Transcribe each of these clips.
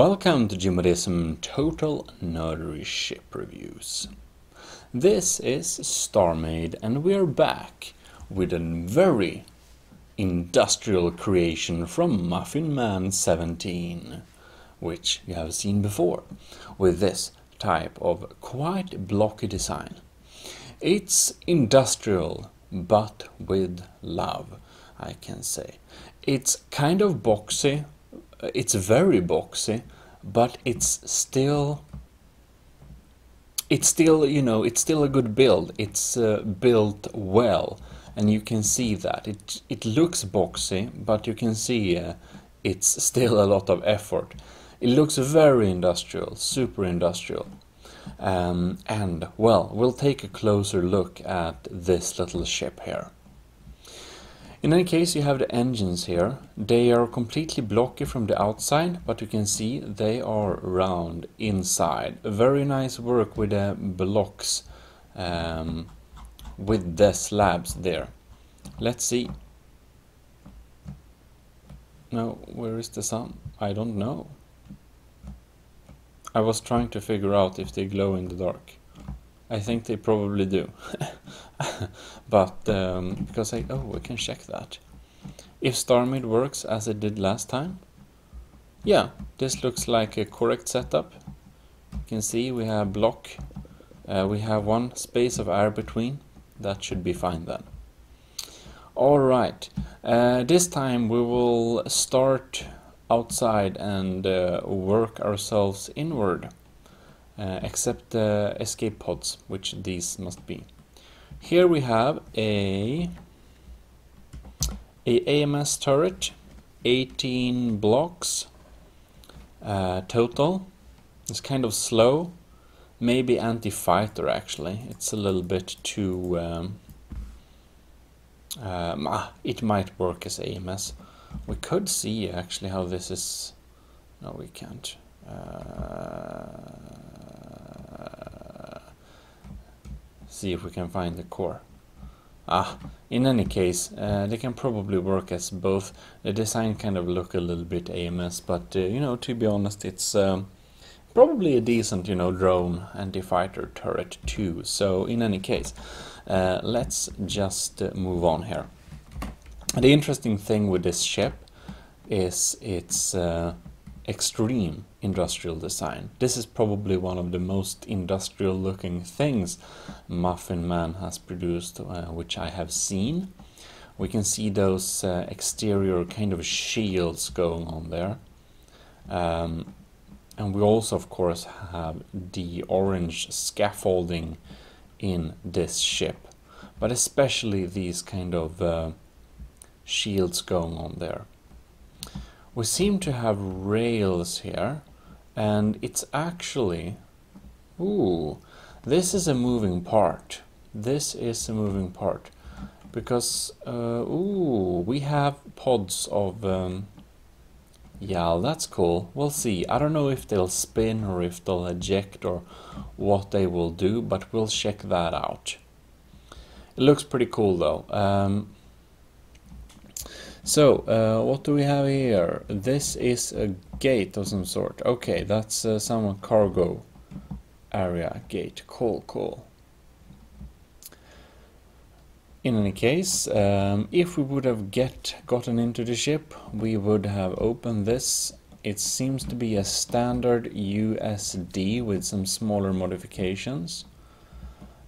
Welcome to Gmodism Total Nerdery Ship Reviews. This is StarMade and we're back with a very industrial creation from Muffin Man 17, which you have seen before, with this type of quite blocky design. It's industrial, but with love, I can say. It's kind of boxy. It's very boxy, but it's still it's still a good build. It's built well, and you can see that it looks boxy, but you can see it's still a lot of effort. It looks very industrial, super industrial. And well, we'll take a closer look at this little ship here. In any case, you have the engines here. They are completely blocky from the outside, but you can see they are round inside. Very nice work with the blocks, with the slabs there. Let's see. No, where is the sun? I don't know. I was trying to figure out if they glow in the dark. I think they probably do. But because we can check that. If StarMade works as it did last time, yeah, this looks like a correct setup. You can see we have block, we have one space of air between. That should be fine then. Alright, this time we will start outside and work ourselves inward. Except the escape pods, which these must be. Here we have a AMS turret, 18 blocks total. It's kind of slow, maybe anti-fighter actually. It's a little bit too... it might work as AMS. We could see actually how this is... No, we can't. See if we can find the core. In any case, they can probably work as both. The design kind of look a little bit AMS, but to be honest, it's probably a decent, drone anti-fighter turret too. So in any case, let's just move on here. The interesting thing with this ship is its extreme industrial design. This is probably one of the most industrial looking things Muffin Man has produced, which I have seen. We can see those exterior kind of shields going on there. And we also of course have the orange scaffolding in this ship, but especially these kind of shields going on there. We seem to have rails here, and it's actually... Ooh, this is a moving part. This is a moving part. Because, ooh, we have pods of... yeah, that's cool. We'll see. I don't know if they'll spin or if they'll eject or what they will do, but we'll check that out. It looks pretty cool though. So, what do we have here? This is a gate of some sort. Okay, that's some cargo area gate. Cool, cool. In any case, if we would have gotten into the ship, we would have opened this. It seems to be a standard USD with some smaller modifications.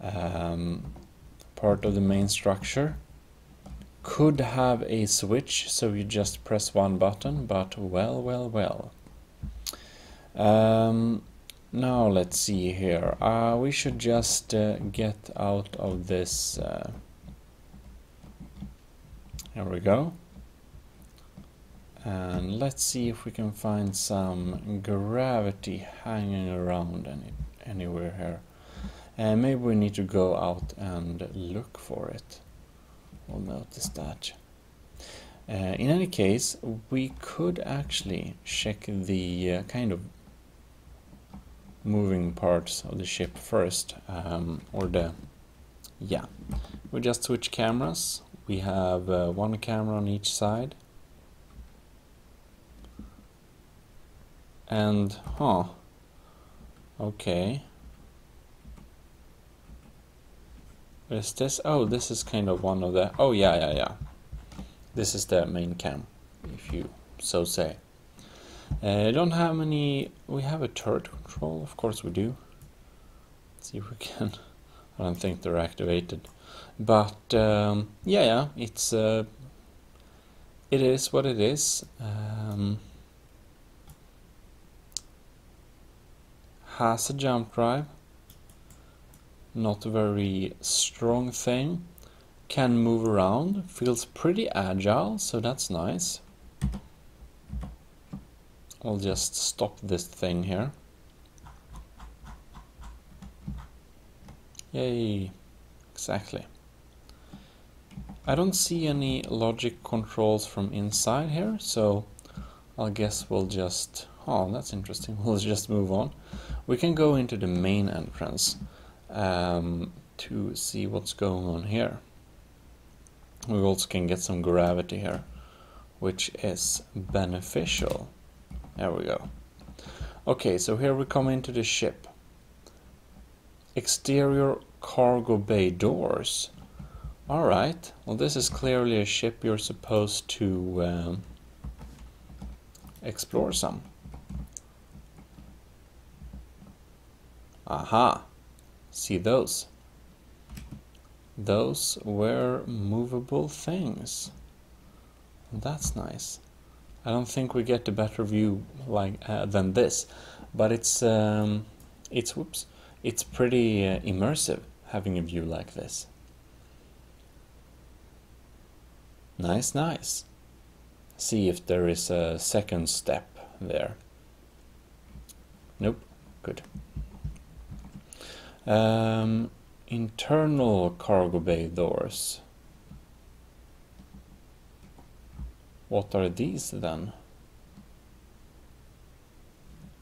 Part of the main structure. Could have a switch, so you just press one button, but well. Now let's see here. We should just get out of this. Here we go. And let's see if we can find some gravity hanging around anywhere here. And maybe we need to go out and look for it. We'll notice that. In any case, we could actually check the kind of moving parts of the ship first, we just switch cameras. We have one camera on each side. And, okay. What is this? Oh, this is kind of one of the... Oh, yeah. This is the main cam, if you so say. I don't have any... We have a turret control, of course we do. Let's see if we can... I don't think they're activated. But, yeah, it's... it is what it is. Has a jump drive. Not a very strong thing. Can move around. Feels pretty agile, so that's nice. I'll just stop this thing here. Yay. Exactly. I don't see any logic controls from inside here, so I guess we'll just... Oh, that's interesting. We'll just move on. We can go into the main entrance to see what's going on here. We also can get some gravity here, which is beneficial. There we go. Okay, so here we come into the ship. Exterior cargo bay doors. Alright, well this is clearly a ship you're supposed to explore some. Aha! See those? Those were movable things. That's nice. I don't think we get a better view like than this, but it's pretty immersive having a view like this. Nice. See if there is a second step there. Nope. Good. Internal cargo bay doors. What are these then?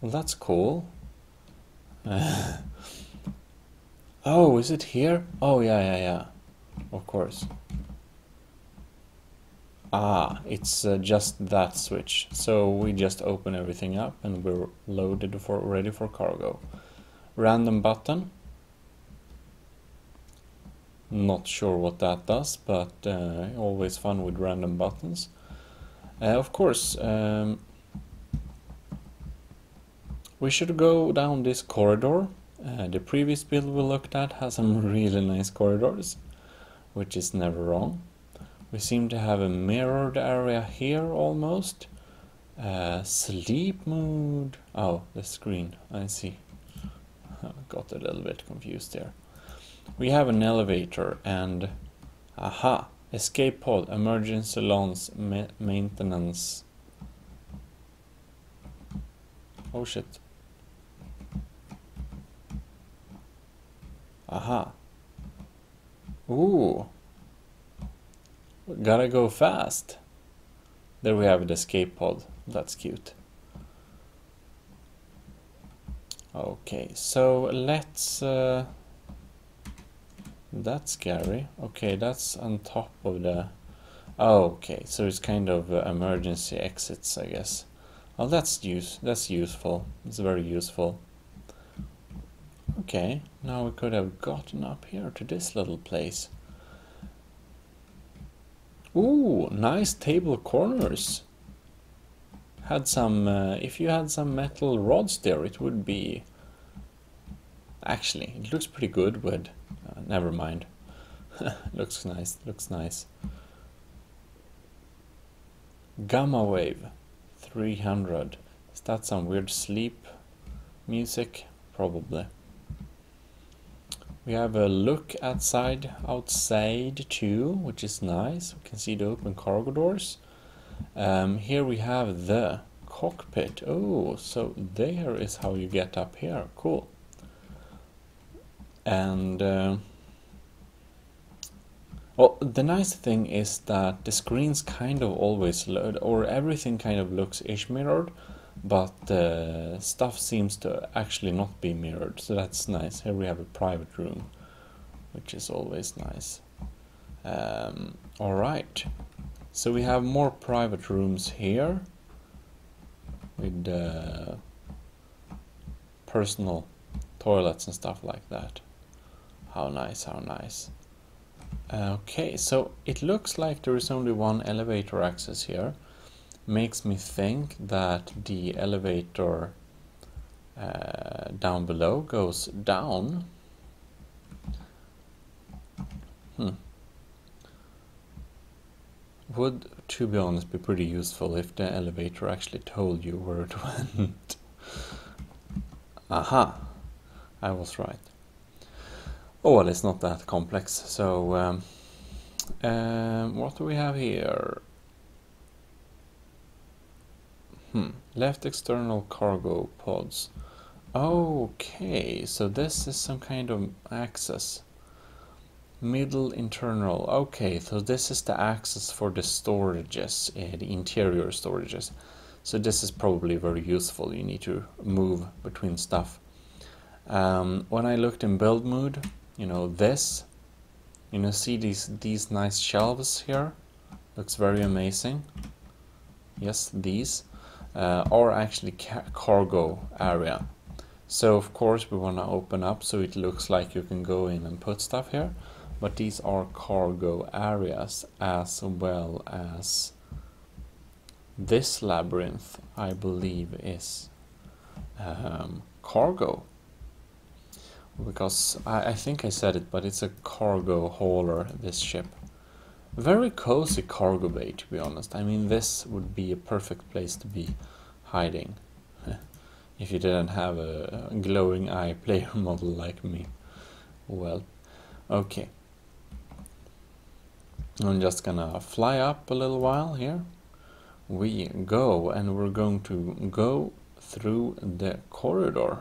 Well, that's cool. Oh, is it here? Oh, yeah. Of course. Ah, it's just that switch. So we just open everything up and we're loaded ready for cargo. Random button. Not sure what that does, but always fun with random buttons. Of course, we should go down this corridor. The previous build we looked at has some really nice corridors, which is never wrong. We seem to have a mirrored area here almost. Sleep mode. Oh, the screen. I see. Got a little bit confused there. We have an elevator and... Aha! Escape pod, emergency launch, maintenance. Oh shit. Aha. Ooh. Gotta go fast. There we have the escape pod. That's cute. Okay, so let's... That's scary. Okay, that's on top of the... Oh, okay, so it's kind of emergency exits, I guess. Oh, that's useful. It's very useful. Okay, now we could have gotten up here to this little place. Ooh, nice table corners. Had some... if you had some metal rods there, it would be... Actually, it looks pretty good with... never mind. Looks nice. Gamma wave 300. Is that some weird sleep music? Probably. We have a look outside too, which is nice. We can see the open cargo doors. Here we have the cockpit. Oh, so there is how you get up here. Cool. And well, the nice thing is that the screens kind of always load, or everything kind of looks ish mirrored, but stuff seems to actually not be mirrored, so that's nice. Here we have a private room, which is always nice. Alright, so we have more private rooms here with personal toilets and stuff like that. How nice, how nice. Okay, so it looks like there is only one elevator access here. Makes me think that the elevator down below goes down. Would, to be honest, be pretty useful if the elevator actually told you where it went. Aha! I was right. Oh, well, it's not that complex. So, what do we have here? Left external cargo pods. Okay, so this is some kind of access. Middle internal. Okay, so this is the access for the storages, the interior storages. So this is probably very useful. You need to move between stuff. When I looked in build mode, you know, this, you know, see these nice shelves here? Looks very amazing. Yes, these are actually cargo area. So of course we want to open up so it looks like you can go in and put stuff here. But these are cargo areas, as well as this labyrinth, I believe, is cargo. Because I think I said it, but it's a cargo hauler, this ship. Very cozy cargo bay, to be honest. I mean, this would be a perfect place to be hiding. If you didn't have a glowing eye player model like me. Well, okay. I'm just gonna fly up a little while here. We go, and we're going to go through the corridor.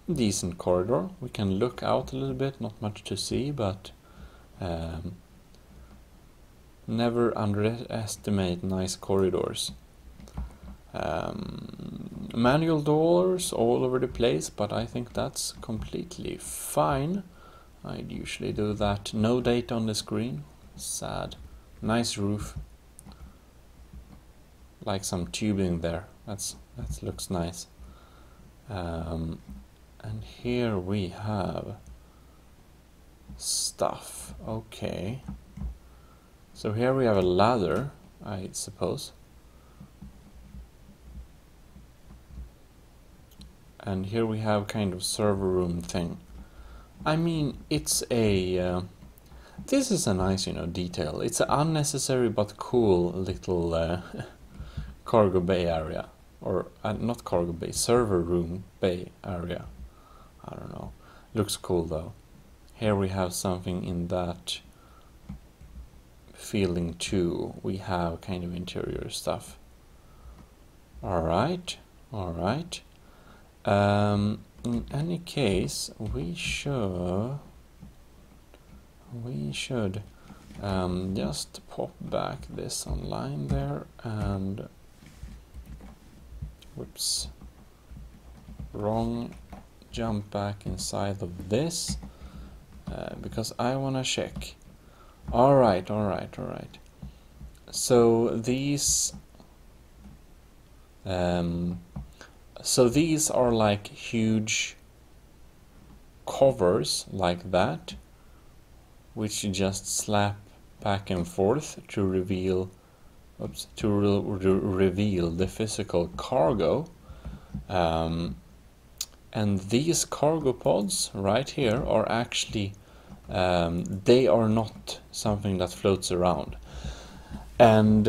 Decent corridor. We can look out a little bit, not much to see, but never underestimate nice corridors. Manual doors all over the place, but I think that's completely fine. I'd usually do that. No date on the screen. Sad. Nice roof. Like some tubing there. That looks nice. And here we have stuff. Okay. So here we have a ladder, I suppose. And here we have kind of server room thing. I mean, it's a... this is a nice, you know, detail. It's an unnecessary but cool little cargo bay area. Or, not cargo bay, server room bay area. I don't know. Looks cool though. Here we have something in that feeling too. We have kind of interior stuff. Alright, alright. In any case, we should just pop back this online there and whoops, wrong, jump back inside of this because I want to check. Alright. So these are like huge covers like that, which you just slap back and forth to reveal reveal the physical cargo. And these cargo pods right here are actually they are not something that floats around. And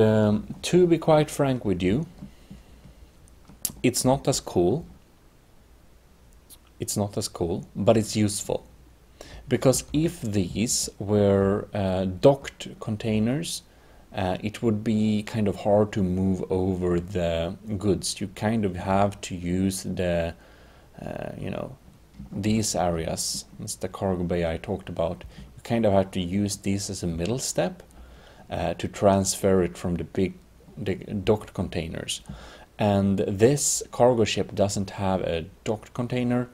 to be quite frank with you, it's not as cool. It's not as cool, but it's useful. Because if these were docked containers, it would be kind of hard to move over the goods. You kind of have to use the, you know, these areas. It's the cargo bay I talked about. You kind of have to use these as a middle step to transfer it from the docked containers. And this cargo ship doesn't have a docked container.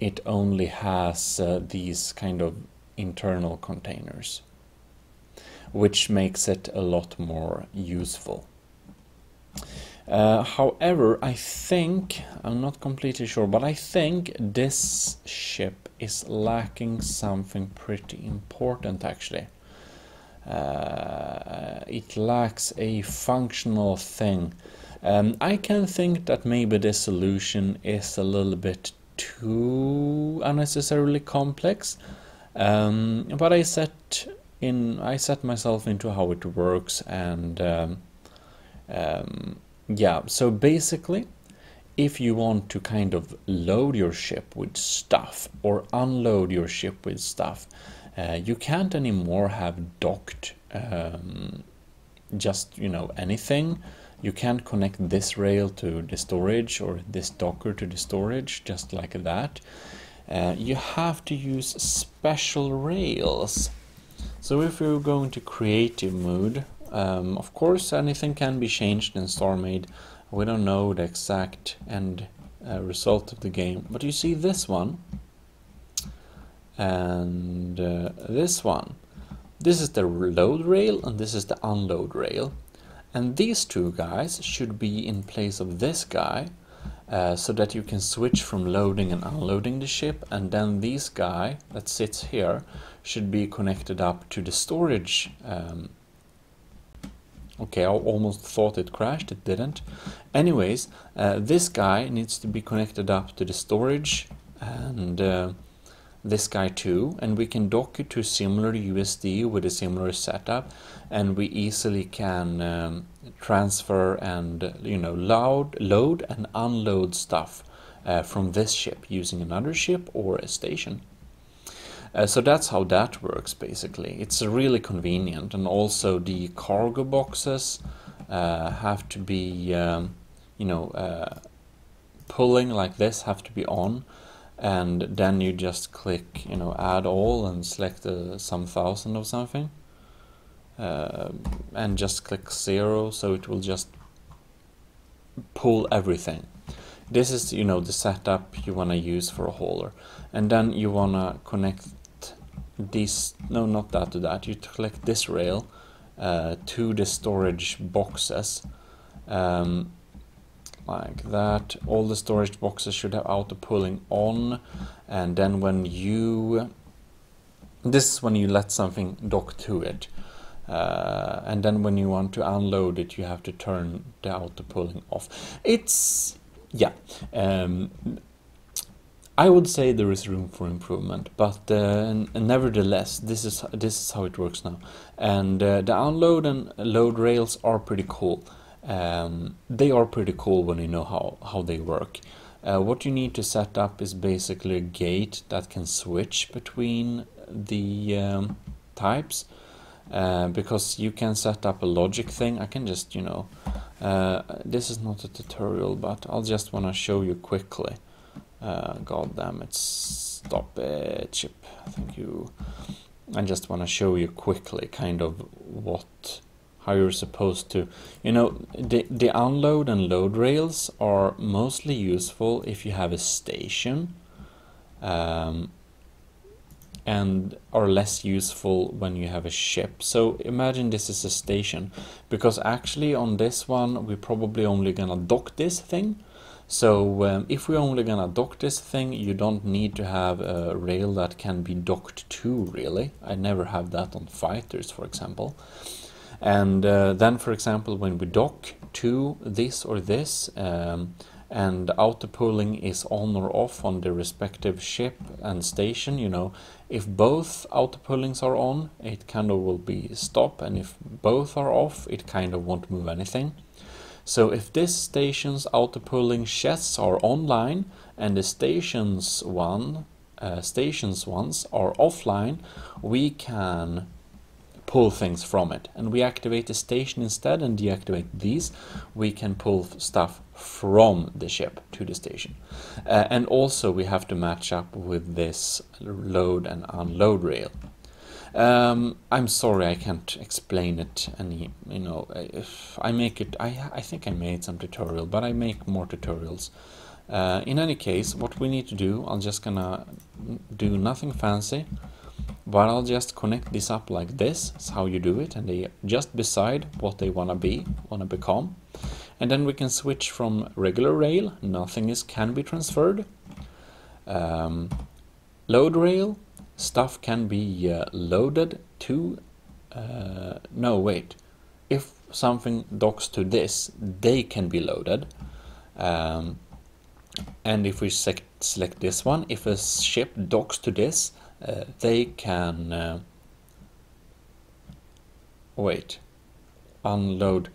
It only has these kind of internal containers, which makes it a lot more useful. However, I think, I'm not completely sure, but I think this ship is lacking something pretty important actually. It lacks a functional thing. I can think that maybe this solution is a little bit too unnecessarily complex, but I set myself into how it works, and yeah, so basically, if you want to kind of load your ship with stuff or unload your ship with stuff, you can't anymore have docked just, you know, anything. You can't connect this rail to the storage or this docker to the storage just like that. You have to use special rails. So if you're going to creative mode, of course anything can be changed in StarMade. We don't know the exact end result of the game, but you see this one and this one. This is the load rail and this is the unload rail, and these two guys should be in place of this guy, so that you can switch from loading and unloading the ship, and then this guy that sits here should be connected up to the storage. Okay, I almost thought it crashed, it didn't. Anyways, this guy needs to be connected up to the storage, and this guy too, and we can dock it to a similar USD with a similar setup, and we easily can transfer and, you know, load and unload stuff from this ship using another ship or a station. So that's how that works basically. It's really convenient, and also the cargo boxes have to be, you know, pulling like this have to be on, and then you just click, you know, add all and select some thousand or something, and just click 0, so it will just pull everything. This is, you know, the setup you want to use for a hauler, and then you want to connect these, no, not that to that, you select this rail to the storage boxes, like that. All the storage boxes should have auto pulling on, and then when you, this is when you let something dock to it, and then when you want to unload it, you have to turn the auto pulling off. It's, yeah, I would say there is room for improvement, but nevertheless, this is how it works now. And the unload and load rails are pretty cool. They are pretty cool when you know how they work. What you need to set up is basically a gate that can switch between the types, because you can set up a logic thing. I can just, you know, this is not a tutorial, but I'll just want to show you quickly. God damn it, stop it, chip, thank you. I just want to show you quickly kind of how you're supposed to, you know, the unload and load rails are mostly useful if you have a station, and are less useful when you have a ship. So imagine this is a station, because actually on this one we're probably only gonna dock this thing. So if we're only gonna dock this thing, you don't need to have a rail that can be docked to, really. I never have that on fighters, for example. And then, for example, when we dock to this or this, and auto pulling is on or off on the respective ship and station, you know, if both auto pullings are on, it kind of will be stop, and if both are off, it kind of won't move anything. So if this station's auto pulling chests are online and the stations ones are offline, we can pull things from it, and we activate the station instead and deactivate these. We can pull stuff from the ship to the station, and also we have to match up with this load and unload rail. I'm sorry, I can't explain it any, you know, if I make it, I think I made some tutorial, but I make more tutorials. In any case, what we need to do, I'm just gonna do nothing fancy, but I'll just connect this up like this. That's how you do it, and they just decide what they wanna become. And then we can switch from regular rail, nothing can be transferred. Load rail, stuff can be loaded to, no wait, if something docks to this, they can be loaded. And if we select this one, if a ship docks to this, they can wait, unload,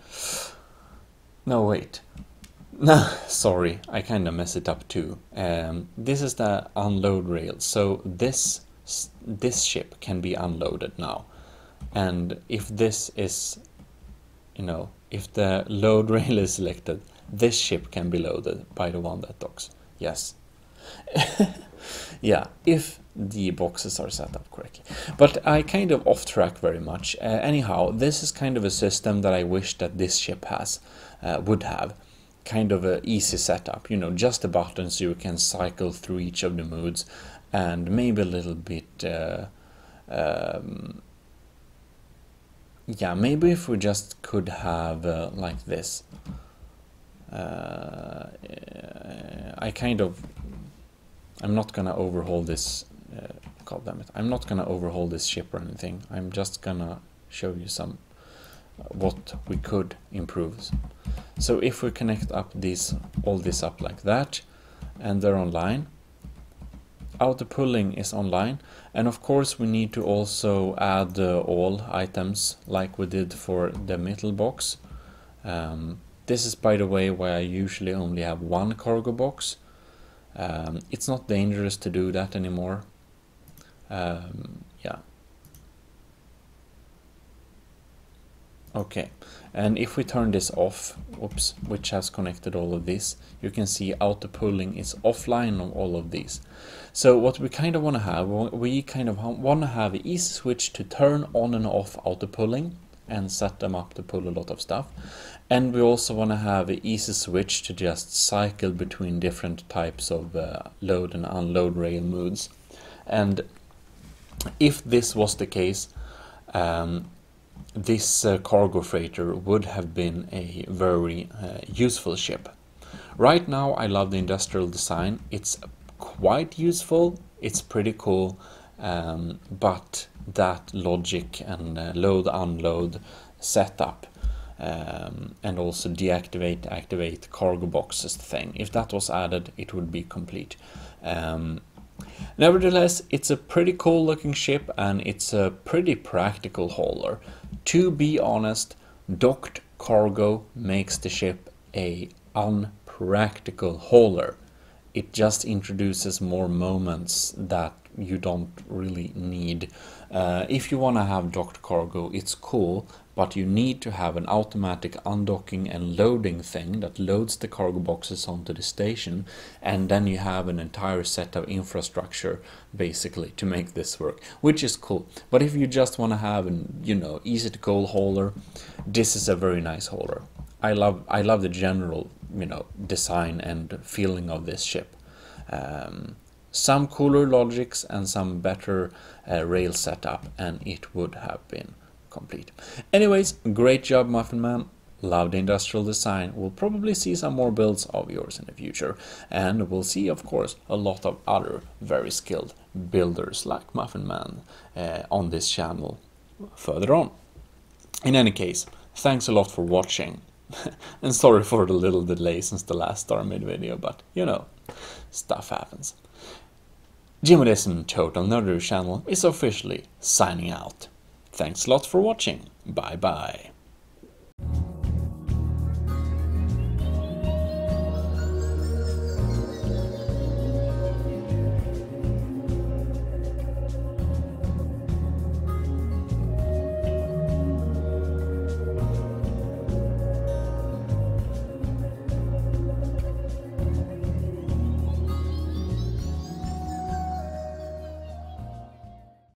no wait, no, sorry, I kind of mess it up too. This is the unload rail, so this ship can be unloaded now. And if this is, you know, if the load rail is selected, this ship can be loaded by the one that docks. Yes. Yeah, if the boxes are set up correctly. But I kind of off track very much. Anyhow, this is kind of a system that I wish that this ship would have. Kind of a easy setup, you know, just a button so you can cycle through each of the modes, and maybe a little bit yeah, maybe if we just could have like this. I'm not gonna overhaul this, god damn it, I'm not gonna overhaul this ship or anything. I'm just gonna show you some what we could improve. So if we connect up all this up like that, and they're online, auto pulling is online, and of course we need to also add all items like we did for the middle box. This is, by the way, why I usually only have one cargo box. It's not dangerous to do that anymore. Yeah. Okay, and if we turn this off, oops, which has connected all of this, you can see auto pulling is offline on all of these. So what we kind of want to have, we kind of want to have an easy switch to turn on and off auto pulling and set them up to pull a lot of stuff. And we also want to have an easy switch to just cycle between different types of load and unload rail modes. And if this was the case, this cargo freighter would have been a very useful ship. Right now I love the industrial design. It's quite useful, it's pretty cool, but that logic and load unload setup and also deactivate activate cargo boxes thing, if that was added, it would be complete. Nevertheless, it's a pretty cool looking ship, and it's a pretty practical hauler. To be honest, docked cargo makes the ship a unpractical hauler. It just introduces more moments that you don't really need. If you want to have docked cargo, it's cool, but you need to have an automatic undocking and loading thing that loads the cargo boxes onto the station, and then you have an entire set of infrastructure basically to make this work, which is cool. But if you just want to have an, you know, easy to go hauler, this is a very nice hauler. I love the general, you know, design and feeling of this ship. Some cooler logics and some better rail setup, and it would have been complete. Anyways, great job, Muffin Man. Love the industrial design. We'll probably see some more builds of yours in the future, and we'll see, of course, a lot of other very skilled builders like Muffin Man on this channel further on. In any case, thanks a lot for watching. And sorry for the little delay since the last StarMade video, but you know, stuff happens. Gmodism Total Nerdery channel is officially signing out. Thanks a lot for watching. Bye bye.